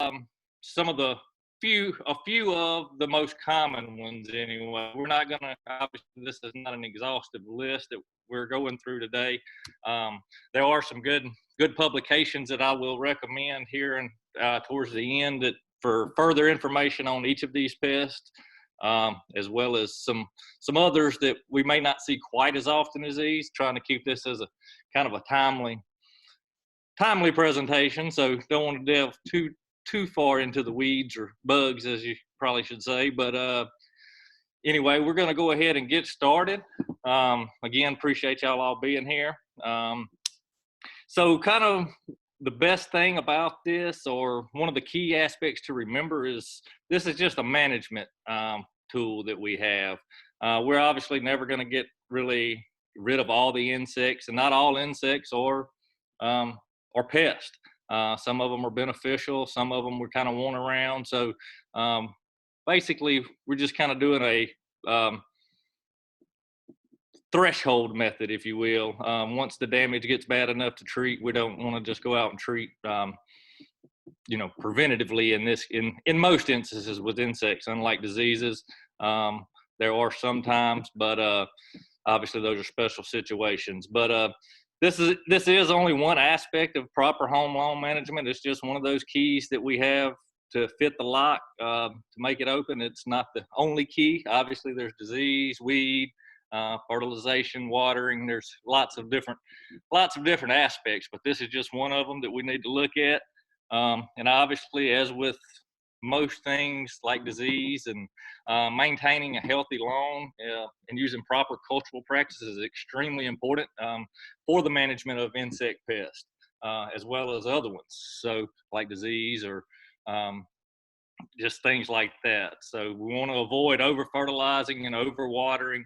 some of a few of the most common ones anyway. We're not gonna, obviously this is not an exhaustive list that we're going through today. There are some good publications that I will recommend here and towards the end that for further information on each of these pests, as well as some others that we may not see quite as often as these, trying to keep this as a kind of a timely presentation. So don't want to delve too far into the weeds or bugs, as you probably should say. But anyway, we're going to go ahead and get started. Again, appreciate y'all all being here. So kind of the best thing about this, or one of the key aspects to remember, is this is just a management tool that we have. We're obviously never going to get really rid of all the insects, and not all insects are pests. Some of them are beneficial, some of them we kind of want around. So basically, we're just kind of doing a threshold method, if you will. Once the damage gets bad enough to treat, we don't want to just go out and treat, preventatively in most instances with insects, unlike diseases. There are some times, but obviously those are special situations. But this is only one aspect of proper home lawn management. It's just one of those keys that we have to fit the lock to make it open. It's not the only key. Obviously, there's disease, weed, fertilization, watering. There's lots of different aspects, but this is just one of them that we need to look at. And obviously, as with most things like disease and maintaining a healthy lawn and using proper cultural practices is extremely important for the management of insect pests, as well as other ones, so like disease or just things like that. So we want to avoid over fertilizing and over watering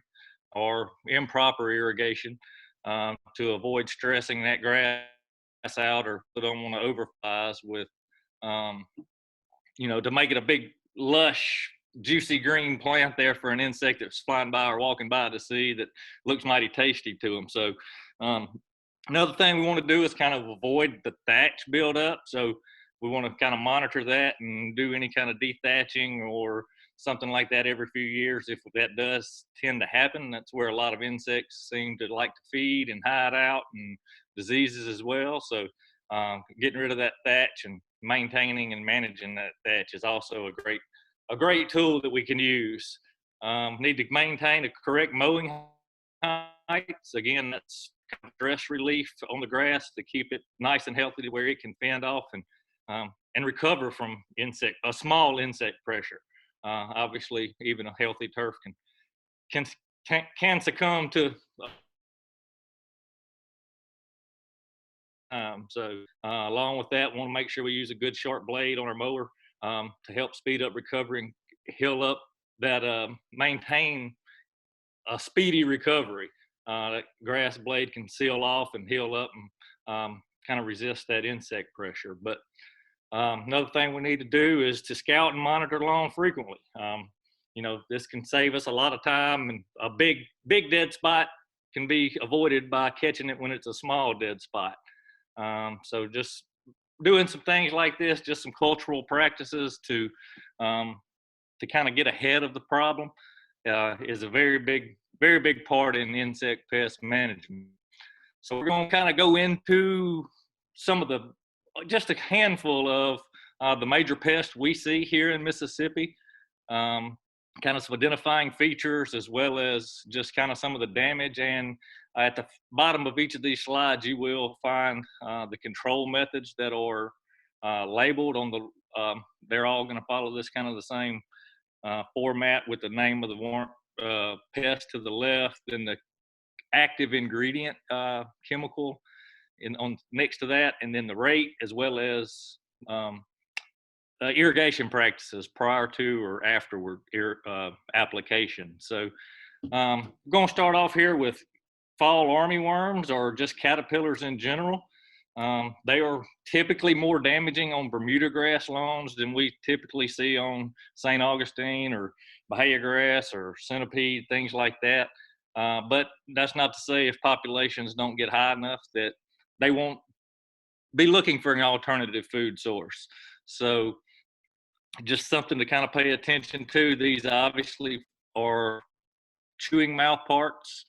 or improper irrigation to avoid stressing that grass out, or we don't want to over fertilize with to make it a big, lush, juicy green plant there for an insect that's flying by or walking by to see, that looks mighty tasty to them. So another thing we want to do is kind of avoid the thatch buildup. So we want to kind of monitor that and do any kind of dethatching or something like that every few years. If that does tend to happen, that's where a lot of insects seem to like to feed and hide out, and diseases as well. So getting rid of that thatch and maintaining and managing that thatch is also a great tool that we can use. Need to maintain a correct mowing heights. Again, that's kind of stress relief on the grass to keep it nice and healthy to where it can fend off and recover from a small insect pressure. Obviously, even a healthy turf can succumb to. So along with that, want to make sure we use a good sharp blade on our mower to help speed up recovery and heal up that, maintain a speedy recovery. That grass blade can seal off and heal up and kind of resist that insect pressure. But another thing we need to do is to scout and monitor lawn frequently. This can save us a lot of time, and a big dead spot can be avoided by catching it when it's a small dead spot. So just doing some things like this, just some cultural practices to kind of get ahead of the problem is a very big part in insect pest management. So we're going to kind of go into just a handful of the major pests we see here in Mississippi, kind of some identifying features, as well as just kind of some of the damage. And at the bottom of each of these slides, you will find the control methods that are labeled on the. They're all going to follow this kind of the same format, with the name of the pest to the left, and the active ingredient chemical on next to that, and then the rate, as well as irrigation practices prior to or afterward application. So I'm going to start off here with fall armyworms, or just caterpillars in general. They are typically more damaging on Bermuda grass lawns than we typically see on St. Augustine or Bahia grass or centipede, things like that. But that's not to say if populations don't get high enough that they won't be looking for an alternative food source. So just something to kind of pay attention to. These obviously are chewing mouth parts.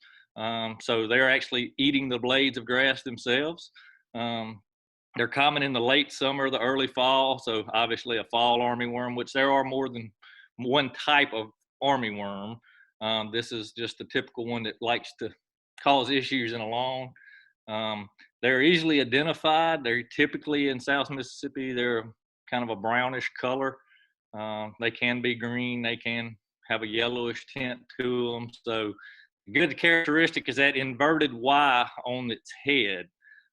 So they're actually eating the blades of grass themselves. Um, they're common in the late summer, the early fall. So obviously a fall armyworm, which there are more than one type of armyworm. This is just the typical one that likes to cause issues in a lawn. They're easily identified. They're typically in South Mississippi. They're kind of a brownish color. They can be green. They can have a yellowish tint to them. So good characteristic is that inverted Y on its head.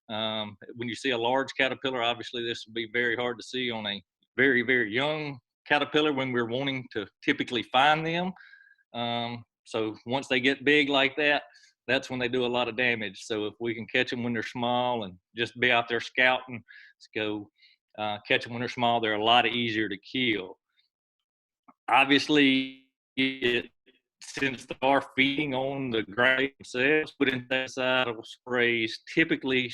When you see a large caterpillar, obviously this would be very hard to see on a very, very young caterpillar when we're wanting to typically find them. So once they get big like that, that's when they do a lot of damage. So if we can catch them when they're small and just be out there scouting, let's go catch them when they're small, they're a lot easier to kill. Obviously, since they are feeding on the grass themselves, but insecticidal sprays typically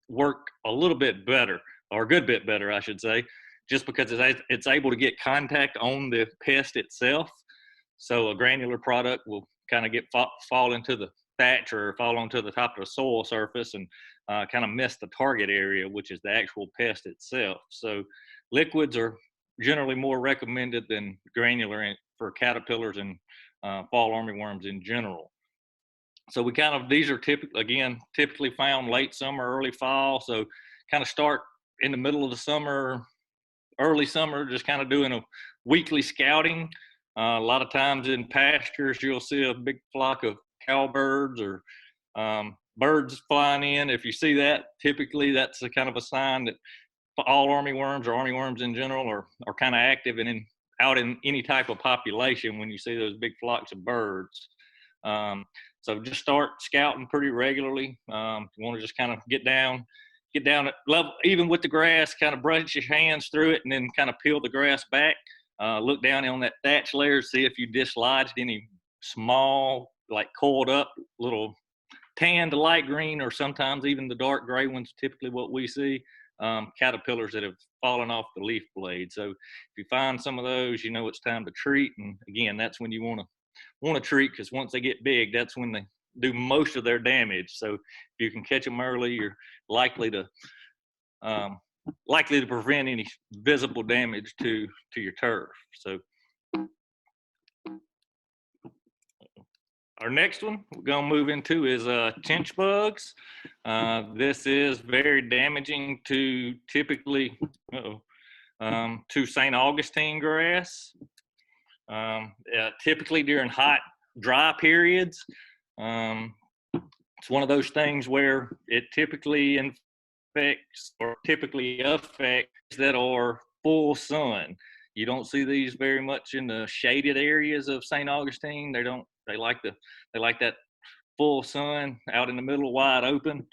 work a little bit better, or a good bit better, I should say, just because it's able to get contact on the pest itself. So a granular product will kind of fall into the thatch or fall onto the top of the soil surface and kind of miss the target area, which is the actual pest itself. So liquids are generally more recommended than granular for caterpillars and fall armyworms in general. So these are typically found late summer, early fall. So kind of start in the middle of the summer, early summer, just kind of doing a weekly scouting. A lot of times in pastures, you'll see a big flock of cowbirds or birds flying in. If you see that, typically that's a kind of a sign that all armyworms or armyworms in general are kind of active and out in any type of population when you see those big flocks of birds. So just start scouting pretty regularly. You want to just kind of get down at level, even with the grass, kind of brush your hands through it and then kind of peel the grass back. Look down on that thatch layer, see if you dislodged any small, like coiled up little tan to light green, or sometimes even the dark gray ones, typically what we see, caterpillars that have fallen off the leaf blade. So if you find some of those, you know it's time to treat. And again, that's when you want to treat, because once they get big, that's when they do most of their damage. So if you can catch them early, you're likely to prevent any visible damage to your turf. So our next one we're going to move into is Tinch Bugs. This is very damaging to typically to St. Augustine grass. Typically during hot, dry periods. It's one of those things where it typically affects that are full sun. You don't see these very much in the shaded areas of St. Augustine. They like that full sun out in the middle, wide open.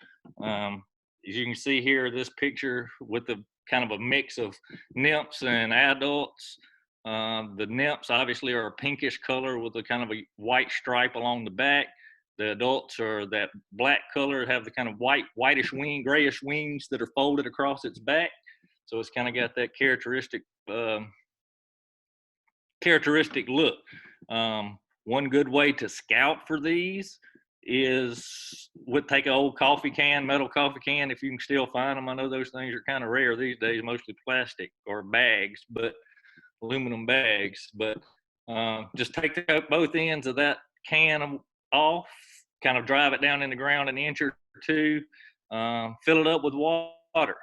As you can see here, this picture with the kind of a mix of nymphs and adults. The nymphs obviously are a pinkish color with a kind of a white stripe along the back. The adults are that black color, have the kind of whitish grayish wings that are folded across its back. So it's kind of got that characteristic look. One good way to scout for these is take an old metal coffee can, if you can still find them. I know those things are kind of rare these days, mostly plastic or bags, but aluminum bags. But just take both ends of that can off, kind of drive it down in the ground an inch or two, fill it up with water.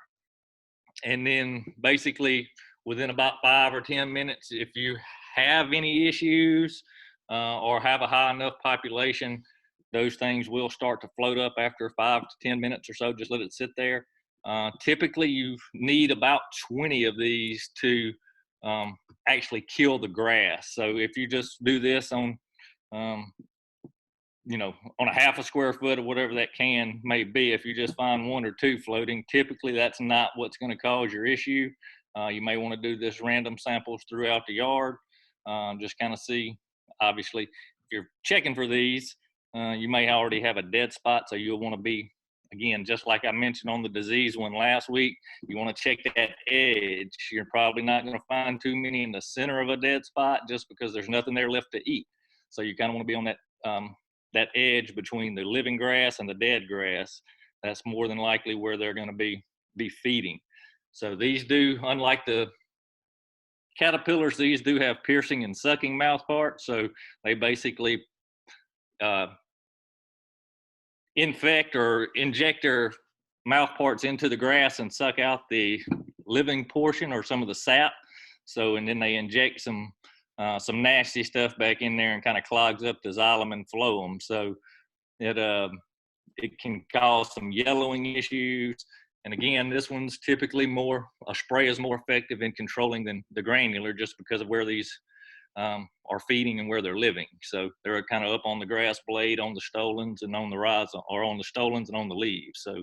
And then basically within about 5 or 10 minutes, if you have any issues or have a high enough population, those things will start to float up after 5 to 10 minutes or so. Just let it sit there. Typically you need about 20 of these to actually kill the grass. So if you just do this on on a half a square foot or whatever that can may be, if you just find 1 or 2 floating, typically that's not what's going to cause your issue. You may want to do this random samples throughout the yard. Just kind of see, obviously, if you're checking for these, you may already have a dead spot, so you'll want to be again, just like I mentioned on the disease one last week, you want to check that edge. You're probably not going to find too many in the center of a dead spot just because there's nothing there left to eat. So you kind of want to be on that edge between the living grass and the dead grass. That's more than likely where they're going to be feeding. So these do, unlike the caterpillars, these do have piercing and sucking mouth parts. So they basically infect or inject their mouth parts into the grass and suck out the living portion or some of the sap. So, and then they inject some nasty stuff back in there and kind of clogs up the xylem and phloem. So it can cause some yellowing issues. And again, this one's typically a spray is more effective in controlling than the granular just because of where these are feeding and where they're living. So they're kind of up on the grass blade, on the stolons and on the rhizome, or on the stolons and on the leaves. So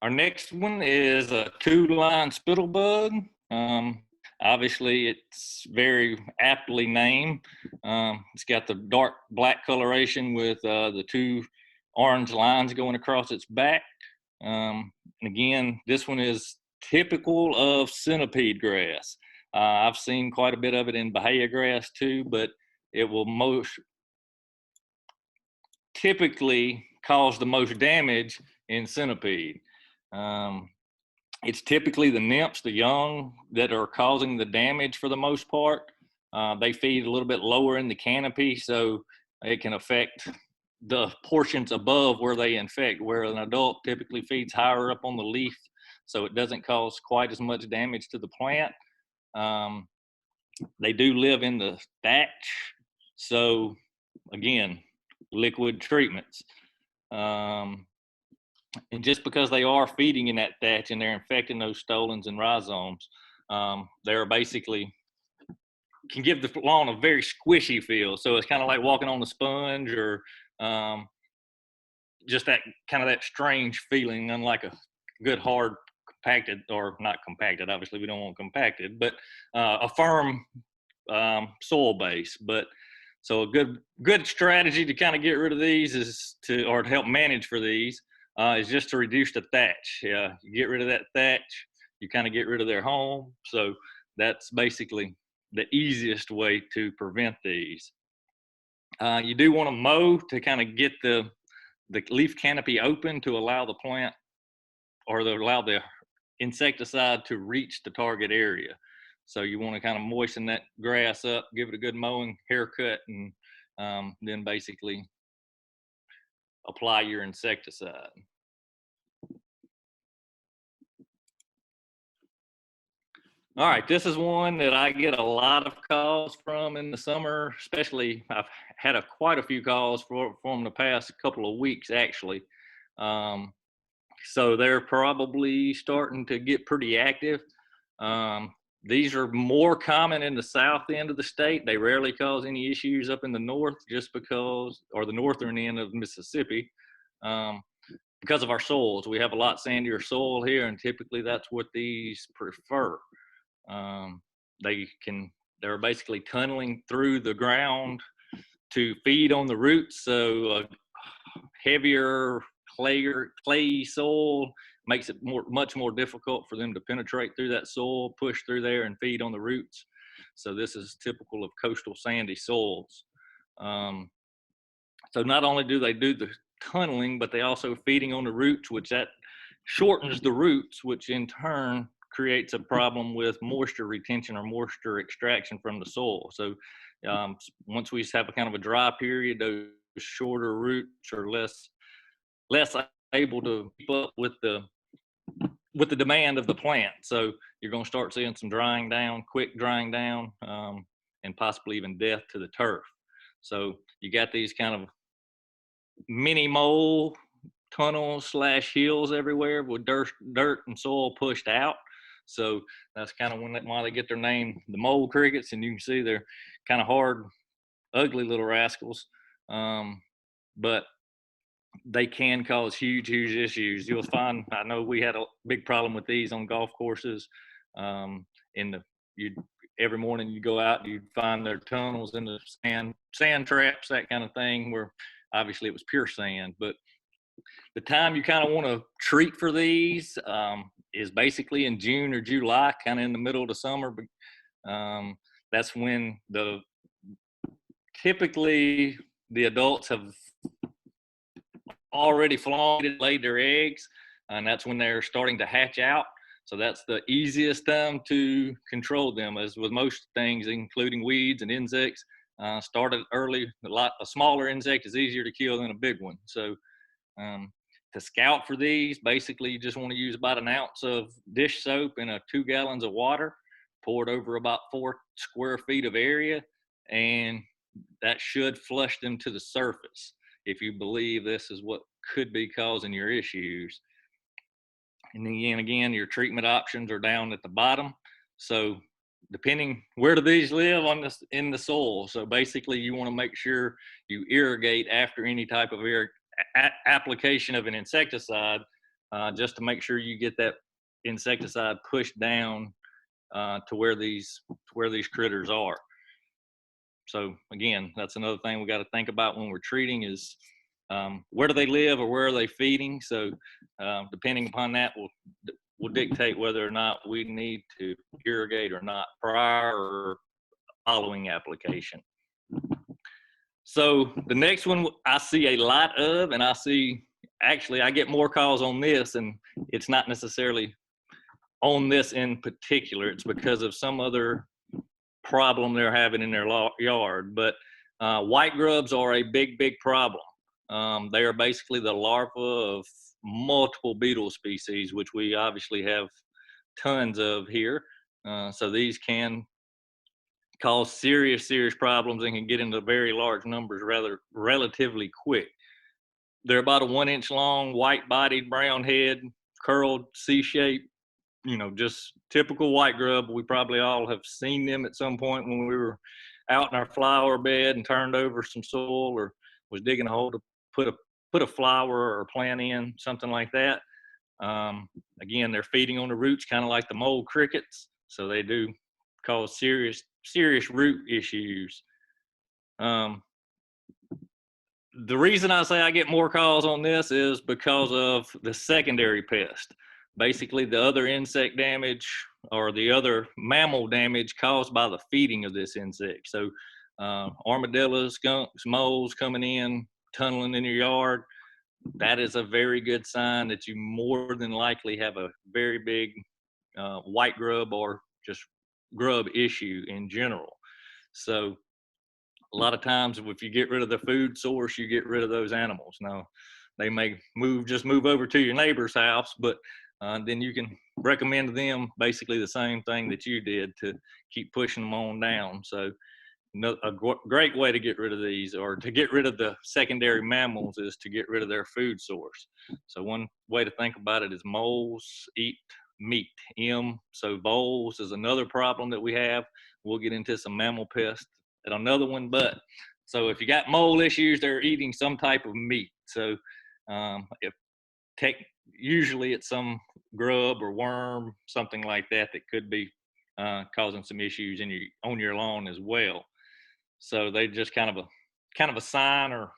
our next one is a 2-line spittle bug. Obviously, it's very aptly named. It's got the dark black coloration with the 2 orange lines going across its back. And again, this one is typical of centipede grass. I've seen quite a bit of it in Bahia grass too, but it will most typically cause the most damage in centipede. It's typically the nymphs, the young, that are causing the damage for the most part. They feed a little bit lower in the canopy, so it can affect the portions above where they infect, where an adult typically feeds higher up on the leaf, so it doesn't cause quite as much damage to the plant. They do live in the thatch, so again, liquid treatments. And just because they are feeding in that thatch and they're infecting those stolons and rhizomes, they're basically can give the lawn a very squishy feel. So it's kind of like walking on a sponge, or just that kind of that strange feeling, unlike a good hard compacted, or not compacted, obviously we don't want compacted, but a firm soil base. But so a good strategy to kind of get rid of these to help manage for these is just to reduce the thatch. You get rid of that thatch, you kind of get rid of their home. So that's basically the easiest way to prevent these. You do want to mow to kind of get the leaf canopy open to allow the plant, or allow the insecticide to reach the target area. So you want to kind of moisten that grass up, give it a good mowing haircut, and then basically apply your insecticide. All right, this is one that I get a lot of calls from in the summer, especially I've had quite a few calls from the past couple of weeks, actually. So they're probably starting to get pretty active. These are more common in the south end of the state. They rarely cause any issues up in the north, just because, or the northern end of Mississippi, because of our soils. We have a lot sandier soil here, and typically that's what these prefer. They're basically tunneling through the ground to feed on the roots. So heavier clay soil makes it much more difficult for them to penetrate through that soil, push through there, and feed on the roots. So this is typical of coastal sandy soils. So not only do they do the tunneling, but they also feeding on the roots, which that shortens the roots, which in turn creates a problem with moisture retention or moisture extraction from the soil. So once we have a kind of a dry period, those shorter roots are less able to keep up with the demand of the plant. So you're going to start seeing some quick drying down, and possibly even death to the turf. So you got these kind of mini mole tunnels / hills everywhere with dirt and soil pushed out. So that's kind of why they get their name, the mole crickets. And you can see they're kind of hard, ugly little rascals. But they can cause huge issues. You'll find, I know we had a big problem with these on golf courses. every morning you go out, you'd find their tunnels in the sand traps, that kind of thing, where obviously it was pure sand. But the time you kind of want to treat for these is basically in June or July, kind of in the middle of the summer. That's when typically the adults have already flown and laid their eggs, and that's when they're starting to hatch out. So that's the easiest time to control them, as with most things, including weeds and insects. Started early. A smaller insect is easier to kill than a big one. So to scout for these, basically you just want to use about an ounce of dish soap in 2 gallons of water, poured over about 4 square feet of area, and that should flush them to the surface if you believe this is what could be causing your issues. And again, your treatment options are down at the bottom. So depending where do these live in the soil. So basically you want to make sure you irrigate after any type of application of an insecticide, just to make sure you get that insecticide pushed down to where these critters are. So again, that's another thing we got to think about when we're treating is where do they live or where are they feeding? So depending upon that will dictate whether or not we need to irrigate or not prior or following application. So the next one I see a lot of, and I get more calls on this, and it's not necessarily on this in particular. It's because of some other problem they're having in their yard. But white grubs are a big problem. They are basically the larvae of multiple beetle species, which we obviously have tons of here. So these can cause serious problems and can get into very large numbers relatively quick. They're about a 1 inch long, white bodied, brown head, curled C-shape, just typical white grub. We probably all have seen them at some point when we were out in our flower bed and turned over some soil or was digging a hole to put a flower or plant in, something like that. Again, they're feeding on the roots, kind of like the mole crickets. So they do cause serious root issues. The reason I say I get more calls on this is because of the secondary pest. Basically, the other insect damage or the other mammal damage caused by the feeding of this insect. So armadillos, skunks, moles coming in, tunneling in your yard, that is a very good sign that you more than likely have a very big white grub or just grub issue in general. So a lot of times if you get rid of the food source, you get rid of those animals. Now, they may just move over to your neighbor's house, but then you can recommend to them basically the same thing that you did to keep pushing them on down. So a great way to get rid of these, or to get rid of the secondary mammals, is to get rid of their food source. So one way to think about it is moles eat meat. So voles is another problem that we have. We'll get into some mammal pests and another one, but so if you got mole issues, they're eating some type of meat. So usually it's some grub or worm, something like that could be causing some issues on your lawn as well. So they just kind of a sign or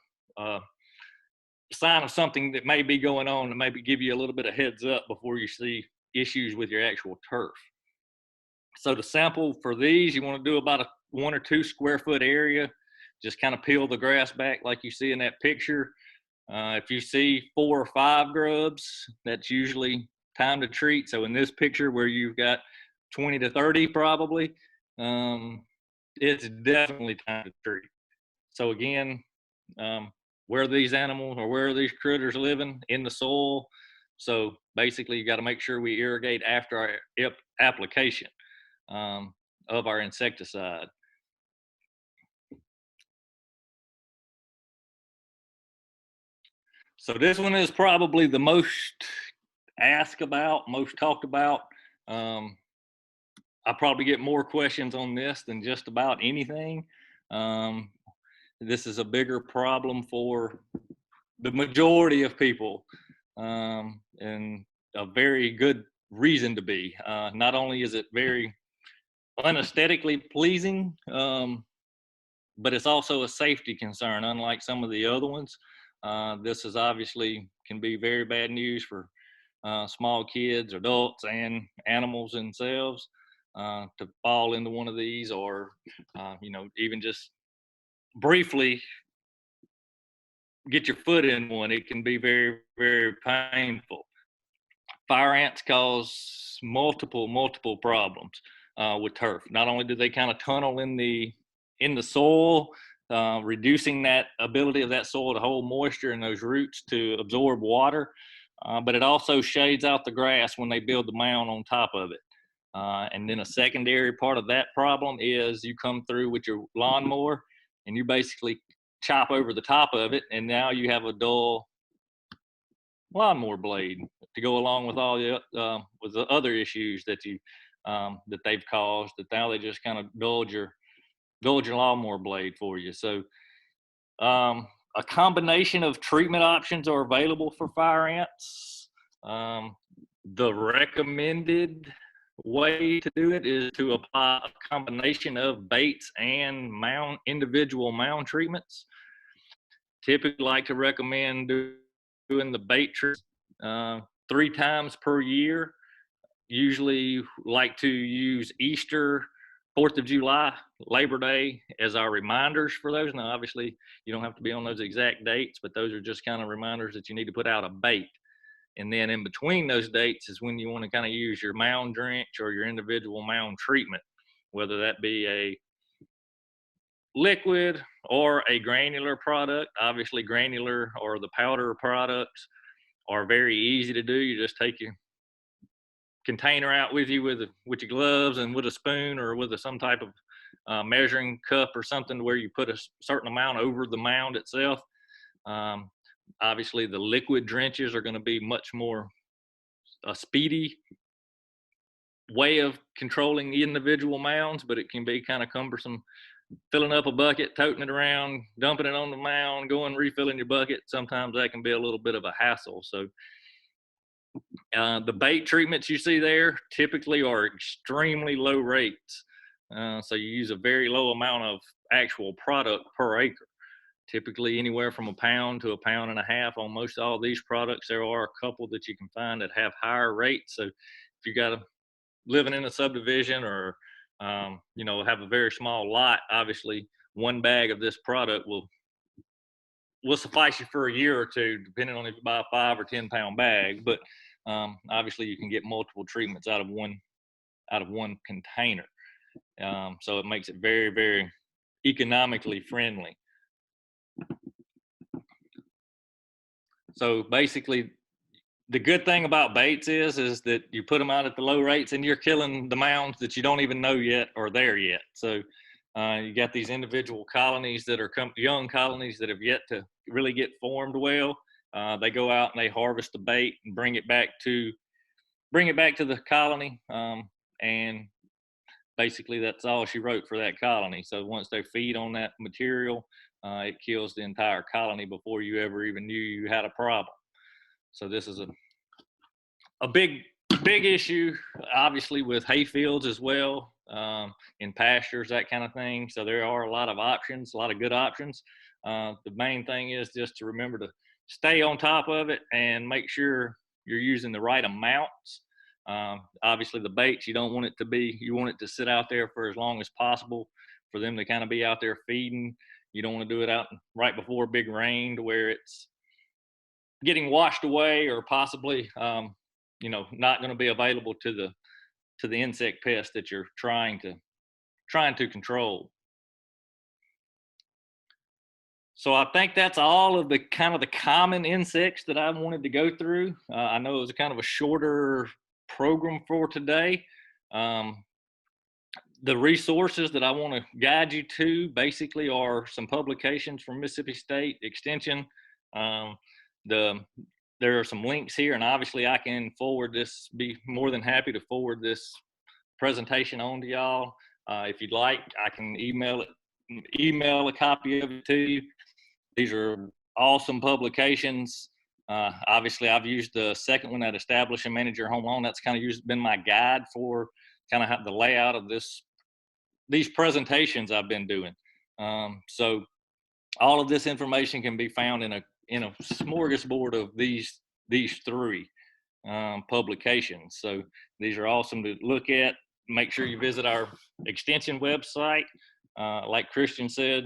sign of something that may be going on, and maybe give you a little bit of heads up before you see issues with your actual turf. So to sample for these, you want to do about a 1 or 2 square foot area. Just kind of peel the grass back like you see in that picture. If you see 4 or 5 grubs, that's usually time to treat. So in this picture where you've got 20 to 30 probably, it's definitely time to treat. So again, where are these animals or where are these critters living? In the soil. So basically you got to make sure we irrigate after our application of our insecticide. So this one is probably the most asked about, most talked about. I probably get more questions on this than just about anything. This is a bigger problem for the majority of people, and a very good reason to be. Not only is it very unesthetically pleasing, but it's also a safety concern, unlike some of the other ones. This is obviously can be very bad news for small kids, adults, and animals themselves to fall into one of these, or even just briefly get your foot in one. It can be very, very painful. Fire ants cause multiple problems with turf. Not only do they kind of tunnel in the soil, reducing that ability of that soil to hold moisture and those roots to absorb water, but it also shades out the grass when they build the mound on top of it. And then a secondary part of that problem is you come through with your lawnmower and you basically chop over the top of it, and now you have a dull lawnmower blade to go along with all the other issues that they've caused. That now they just kind of dulled your lawnmower blade for you. So a combination of treatment options are available for fire ants. The recommended way to do it is to apply a combination of baits and individual mound treatments. Typically like to recommend doing the bait treatment 3 times per year. Usually like to use Easter, 4th of July, Labor Day as our reminders for those. Now, obviously, you don't have to be on those exact dates, but those are just kind of reminders that you need to put out a bait. And then in between those dates is when you want to kind of use your mound drench or your individual mound treatment, whether that be a liquid or a granular product. Obviously, granular or the powder products are very easy to do. You just take your container out with you with your gloves and with a spoon or with some type of measuring cup or something where you put a certain amount over the mound itself. Obviously, the liquid drenches are going to be much more a speedy way of controlling the individual mounds, but it can be kind of cumbersome filling up a bucket, toting it around, dumping it on the mound, going refilling your bucket. Sometimes that can be a little bit of a hassle. So the bait treatments you see there typically are extremely low rates. So you use a very low amount of actual product per acre. Typically anywhere from 1 pound to 1.5 pounds on most all these products. There are a couple that you can find that have higher rates. So if you got living in a subdivision or have a very small lot, obviously 1 bag of this product will suffice you for a year or two, depending on if you buy a 5 or 10 pound bag. But obviously you can get multiple treatments out of one container. So it makes it very, very economically friendly. So basically, the good thing about baits is that you put them out at the low rates and you're killing the mounds that you don't even know yet are there yet. So you got these individual colonies that are young colonies that have yet to really get formed well. They go out and they harvest the bait and bring it back to the colony. And basically that's all she wrote for that colony. So once they feed on that material, it kills the entire colony before you ever even knew you had a problem. So this is a big issue, obviously, with hay fields as well, in pastures, that kind of thing. So there are a lot of options, a lot of good options. The main thing is just to remember to stay on top of it and make sure you're using the right amounts. Obviously, the baits, you want it to sit out there for as long as possible for them to kind of be out there feeding. You don't want to do it out right before a big rain to where it's getting washed away or possibly not going to be available to the insect pest that you're trying to control. So I think that's all of the common insects that I wanted to go through. I know it was kind of a shorter program for today. The resources that I want to guide you to basically are some publications from Mississippi State Extension. There are some links here, and obviously I can be more than happy to forward this presentation on to y'all. If you'd like, I can email a copy of it to you. These are awesome publications. Obviously, I've used the second one, that Establish and Manage Your Home Loan. That's kind of been my guide for kind of the layout of this these presentations I've been doing. So all of this information can be found in a smorgasbord of these three publications. So these are awesome to look at. Make sure you visit our extension website, like Christian said,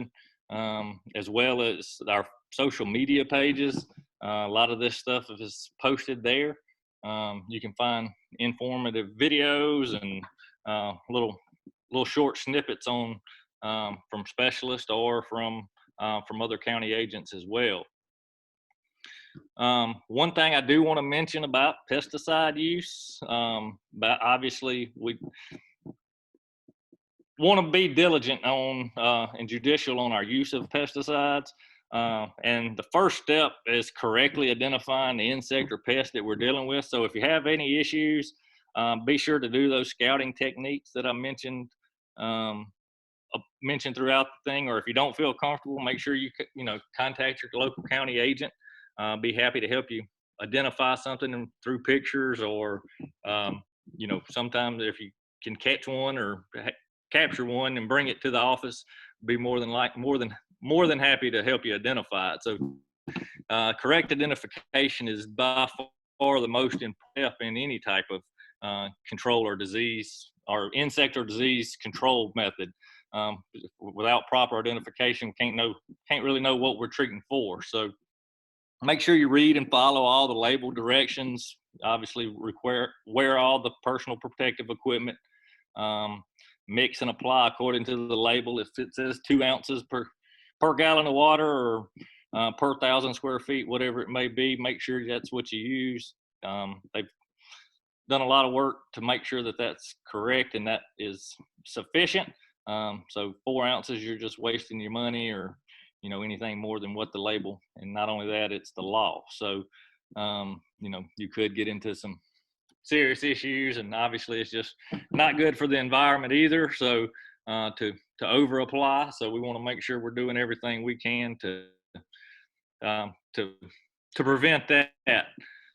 as well as our social media pages. A lot of this stuff is posted there. You can find informative videos and little short snippets on from specialists or from other county agents as well. One thing I do want to mention about pesticide use, but obviously we want to be diligent on and judicial on our use of pesticides. And the first step is correctly identifying the insect or pest that we're dealing with. So if you have any issues, be sure to do those scouting techniques that I mentioned throughout the thing. Or if you don't feel comfortable, make sure you contact your local county agent. Be happy to help you identify something through pictures, or sometimes if you can catch one or capture one and bring it to the office, be more than happy to help you identify it. So correct identification is by far the most important in any type of control or disease or insect or disease control method. Without proper identification, can't really know what we're treating for. So make sure you read and follow all the label directions. Obviously, wear all the personal protective equipment. Mix and apply according to the label. If it says 2 ounces per gallon of water, or per 1,000 square feet, whatever it may be, make sure that's what you use. They've done a lot of work to make sure that that's correct and that is sufficient. So 4 ounces, you're just wasting your money, or anything more than what the label. And not only that, it's the law. So you could get into some serious issues, and obviously it's just not good for the environment either. So to over apply. So we want to make sure we're doing everything we can to prevent that.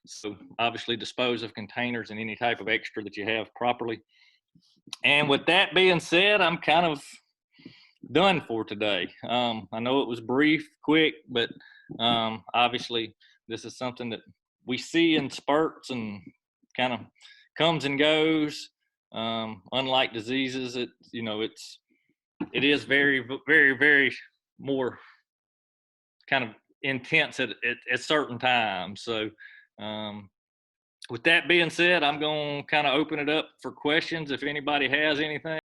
So obviously dispose of containers and any type of extra that you have properly. And with that being said, I'm kind of done for today. I know it was brief, quick, but obviously this is something that we see in spurts and kind of comes and goes. Unlike diseases, it is very, very, very more kind of intense at certain times. So with that being said, I'm going to kind of open it up for questions if anybody has anything.